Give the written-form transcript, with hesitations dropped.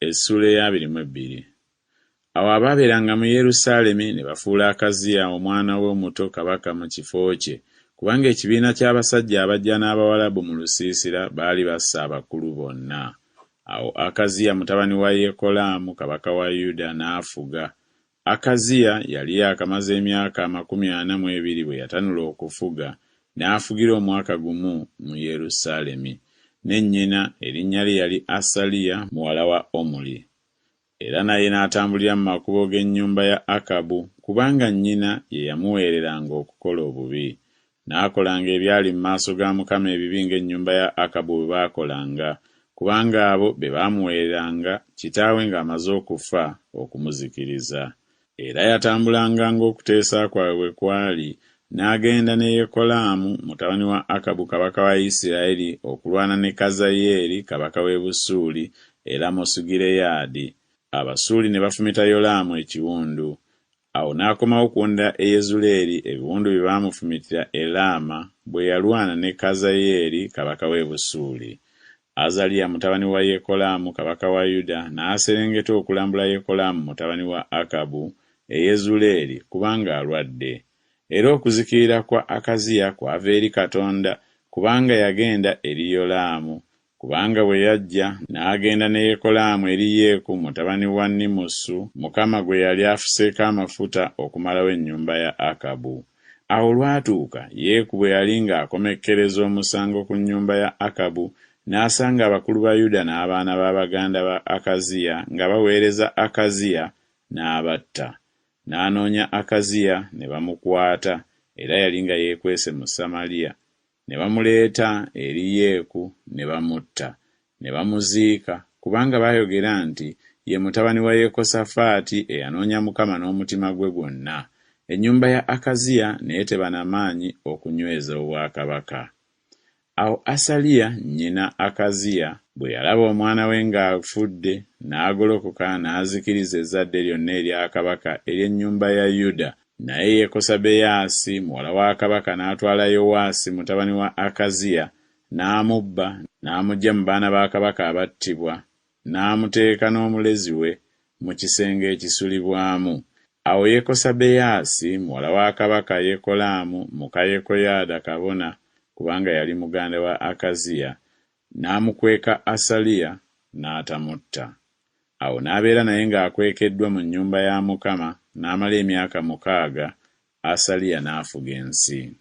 Essuula ya 22. Awo abaabeeranga mu Yerusaalemi ne bafuula Akaziya omwana we omuto kabaka mu kifo kye, kubanga ekibiina ky'abasajja abajja n'Abawalabu mu lusiisira baali basse abakulu bonna. Awo Akaziya mutabani wa Yekolaamu kabaka wa Yuda n'afuga. Akaziya yali yakamaze emyaka 42 bwe yatanula okufuga, n'afugira omwaka gumu mu Yerusaalemi. Ne nnyina erinnya lye yali Asaliya muwala wa Omuli. Era naye n'atambulira mu makubo g'ennyumba ya Akabu, kubanga nnyina ye yamuweereranga okukola obubi. N'akolanga ebyali mu maaso ga Mukama ebibi ng'ennyumba ya Akabu bwe baakolanga, kubanga abo be baamuweereranga kitaawe ng'amaze okufa okumuzikiriza. Era yatambulanga ng'okuteesa kwabwe bwe kwali, n'agenda ne Yekolaamu mutabani wa Akabu kabaka wa Isirayiri okulwana ne Kazayeeri kabaka w'e Busuuli e Lamosugireyaadi. Abasuuli ne bafumita Yolaamu ekiwundu. Awo n'akomawo okuwunda e Yezuleeri ebiwundu bye baamufumitira e Laama bwe yalwana ne Kazayeeri kabaka w'e Busuuli. Azaliya mutabani wa Yekolaamu kabaka wa Yuda n'aserengeta okulambula Yekolaamu mutabani wa Akabu e Yezuleeri kubanga alwadde. Era okuzikirira kwa Akaziya kwava eri Katonda, kubanga yagenda eri Yolaamu. Kubanga bwe yajja n'agenda ne Yekolaamu eri Yeeku mutabani wa Nimusu, Mukama gwe yali afuseeko amafuta okumalawo ennyumba ya Akabu. Awo lwatuuka Yeeku bwe yali ng'akomekkereza omusango ku nnyumba ya Akabu, n'asanga abakulu ba Yuda n'abaana b'abaganda ba Akaziya nga baweereza Akaziya, n'abatta. N'anoonya Akaziya ne bamukwata, era yali nga yeekwese mu Samaliya. Ne bamuleeta eri Yeeku ne bamutta, ne bamuziika, kubanga baayogera nti ye mutabani wa Yekosafaati eyanoonya Mukama n'omutima gwe gwonna. Ennyumba ya Akaziya n'eteba n'amaanyi okunyweza obwakabaka. Awo Asaliya nnyina Akaziya bwe yalaba omwana we ng'afudde, n'agolokoka n'azikiriza ezzadde lyonna erya kabaka ery'ennyumba ya Yuda. Naye Yekosabeyaasi muwala wa kabaka n'atwala Yowaasi mutabani wa Akaziya, n'amubba, n'amuggya mu baana ba kabaka abattibwa, n'amuteeka n'omulezi we mu kisenge ekisulibwamu. Awo Yekosabeyaasi muwala wa kabaka Yekolaamu muka Yekoyaada kabona, kubanga yali muganda wa Akaziya, n'amukweka Asaliya n'atamutta. Awo n'abeera naye ng'akwekeddwa mu nnyumba ya Mukama, n'amala emyaka 6, Asaliya n'afuga ensi.